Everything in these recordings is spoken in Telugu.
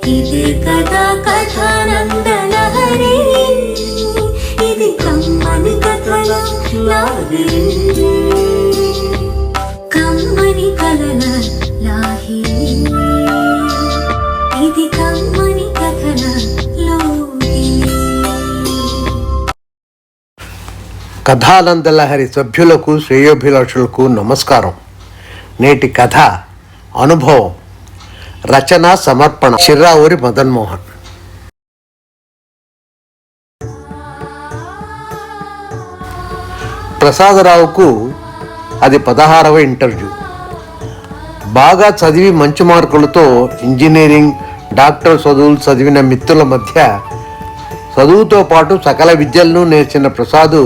ఇదే కదా కథానందలహరి, ఇది కమ్మని కథల లాహిరి, కమ్మని కలల లాహిరి, ఇది కమ్మని కథల లోహిరి. కథానందలహరి సభ్యులకు శ్రేయోభిలాషులకు నమస్కారం. నేటి కథ అనుభవం. రచన సమర్పణ చిర్రావూరి మదన్మోహన్. ప్రసాదరావుకు అది 16వ ఇంటర్వ్యూ. బాగా చదివి మంచి మార్కులతో ఇంజనీరింగ్, డాక్టర్ చదువులు చదివిన మిత్రుల మధ్య చదువుతో పాటు సకల విద్యలను నేర్చిన ప్రసాదు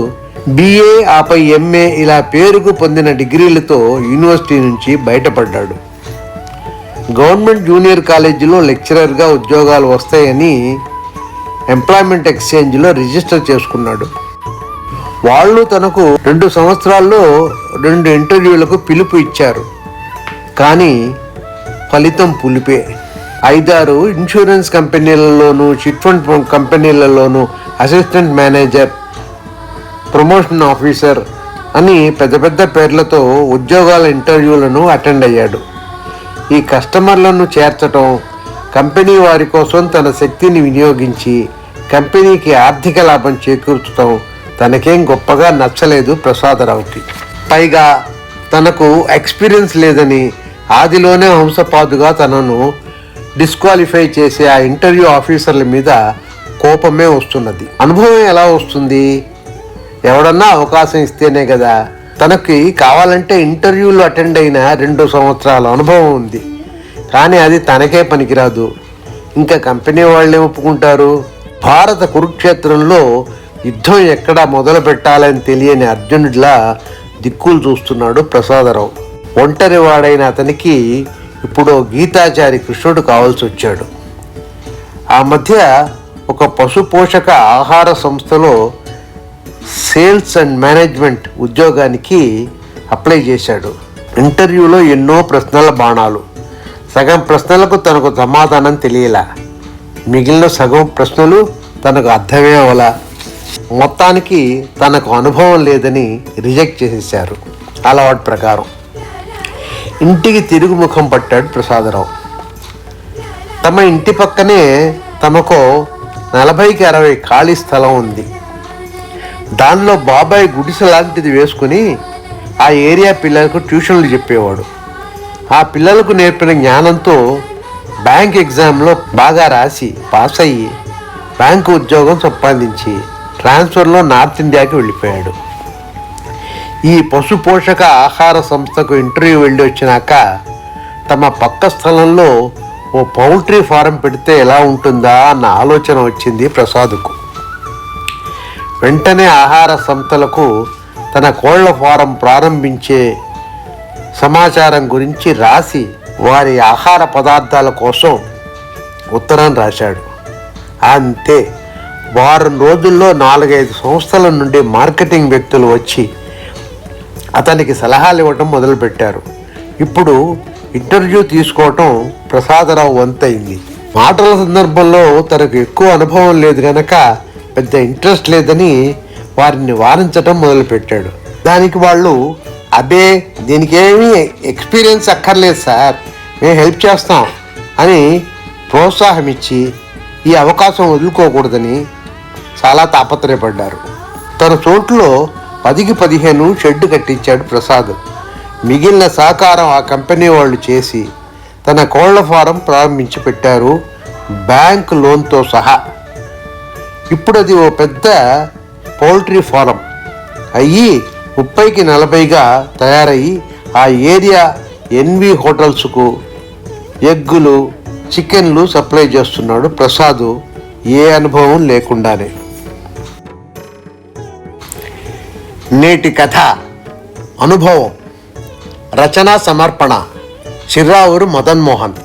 BA ఆపై MA ఇలా పేరుకు పొందిన డిగ్రీలతో యూనివర్సిటీ నుంచి బయటపడ్డాడు. గవర్నమెంట్ జూనియర్ కాలేజీలో లెక్చరర్గా ఉద్యోగాలు వస్తాయని ఎంప్లాయ్మెంట్ ఎక్స్చేంజ్లో రిజిస్టర్ చేసుకున్నాడు. వాళ్ళు తనకు 2 సంవత్సరాల్లో 2 ఇంటర్వ్యూలకు పిలుపు ఇచ్చారు. కానీ ఫలితం పులిపే. 5-6 ఇన్సూరెన్స్ కంపెనీలలోనూ, చిట్ ఫండ్ కంపెనీలలోనూ అసిస్టెంట్ మేనేజర్, ప్రమోషన్ ఆఫీసర్ అని పెద్ద పెద్ద పేర్లతో ఉద్యోగాల ఇంటర్వ్యూలను అటెండ్ అయ్యాడు. ఈ కస్టమర్లను చేర్చటం, కంపెనీ వారి కోసం తన శక్తిని వినియోగించి కంపెనీకి ఆర్థిక లాభం చేకూర్చడం తనకేం గొప్పగా నచ్చలేదు ప్రసాదరావుకి. పైగా తనకు ఎక్స్పీరియన్స్ లేదని ఆదిలోనే హంసపాదుగా తనను డిస్క్వాలిఫై చేసే ఆ ఇంటర్వ్యూ ఆఫీసర్ల మీద కోపమే వస్తున్నది. అనుభవం ఎలా వస్తుంది? ఎవడన్నా అవకాశం ఇస్తేనే కదా. తనకి కావాలంటే ఇంటర్వ్యూలు అటెండ్ అయిన 2 సంవత్సరాల అనుభవం ఉంది, కానీ అది తనకే పనికిరాదు. ఇంకా కంపెనీ వాళ్ళే ఒప్పుకుంటారు. భారత కురుక్షేత్రంలో యుద్ధం ఎక్కడ మొదలు పెట్టాలని తెలియని అర్జునుడిలా దిక్కులు చూస్తున్నాడు ప్రసాదరావు. ఒంటరి వాడైన అతనికి ఇప్పుడు గీతాచారి కృష్ణుడు కావాల్సి వచ్చాడు. ఆ మధ్య ఒక పశు పోషక ఆహార సంస్థలో సేల్స్ అండ్ మేనేజ్మెంట్ ఉద్యోగానికి అప్లై చేశాడు. ఇంటర్వ్యూలో ఎన్నో ప్రశ్నల బాణాలు. సగం ప్రశ్నలకు తనకు సమాధానం తెలియలా, మిగిలిన సగం ప్రశ్నలు తనకు అర్థమే అవలా. మొత్తానికి తనకు అనుభవం లేదని రిజెక్ట్ చేసేశారు. అలవాటు ప్రకారం ఇంటికి తిరుగు ముఖం పట్టాడు ప్రసాదరావు. తమ ఇంటి పక్కనే తమకు 40కి 60 ఖాళీ స్థలం ఉంది. దానిలో బాబాయ్ గుడిసె లాంటిది వేసుకుని ఆ ఏరియా పిల్లలకు ట్యూషన్లు చెప్పేవాడు. ఆ పిల్లలకు నేర్పిన జ్ఞానంతో బ్యాంక్ ఎగ్జామ్లో బాగా రాసి పాస్ అయ్యి బ్యాంకు ఉద్యోగం సంపాదించి ట్రాన్స్ఫర్లో నార్త్ ఇండియాకి వెళ్ళిపోయాడు. ఈ పశు పోషక ఆహార సంస్థకు ఇంటర్వ్యూ వెళ్ళి వచ్చినాక తమ పక్క స్థలంలో ఓ పౌల్ట్రీ ఫారం పెడితే ఎలా ఉంటుందా అన్న ఆలోచన వచ్చింది ప్రసాద్కు. వెంటనే ఆహార సంస్థలకు తన కోళ్ల ఫారం ప్రారంభించే సమాచారం గురించి రాసి వారి ఆహార పదార్థాల కోసం ఉత్తరం రాశాడు. అంతే, వారం రోజుల్లో 4-5 సంస్థల నుండి మార్కెటింగ్ వ్యక్తులు వచ్చి అతనికి సలహాలు ఇవ్వటం మొదలుపెట్టారు. ఇప్పుడు ఇంటర్వ్యూ తీసుకోవటం ప్రసాదరావు వంతైంది. మాటల సందర్భంలో తనకు ఎక్కువ అనుభవం లేదు కనుక పెద్ద ఇంట్రెస్ట్ లేదని వారిని వారించటం మొదలుపెట్టాడు. దానికి వాళ్ళు, అబే దీనికి ఏమీ ఎక్స్పీరియన్స్ అక్కర్లేదు సార్, మేము హెల్ప్ చేస్తాం అని ప్రోత్సాహం ఇచ్చి ఈ అవకాశం వదులుకోకూడదని చాలా తాపత్రయపడ్డారు. తన చోట్లో 10కి 15 షెడ్ కట్టించాడు ప్రసాద్. మిగిలిన సహకారం ఆ కంపెనీ వాళ్ళు చేసి తన కోళ్ల ఫారం ప్రారంభించి పెట్టారు, బ్యాంక్ లోన్తో సహా. ఇప్పుడు అది ఓ పెద్ద పౌల్ట్రీ ఫారం అయ్యి 30కి 40గా తయారయ్యి ఆ ఏరియా NV హోటల్స్కు ఎగ్గులు, చికెన్లు సప్లై చేస్తున్నాడు ప్రసాద్, ఏ అనుభవం లేకుండానే. నేటి కథ అనుభవం. రచన సమర్పణ చిర్రావూరు మదన్మోహన్.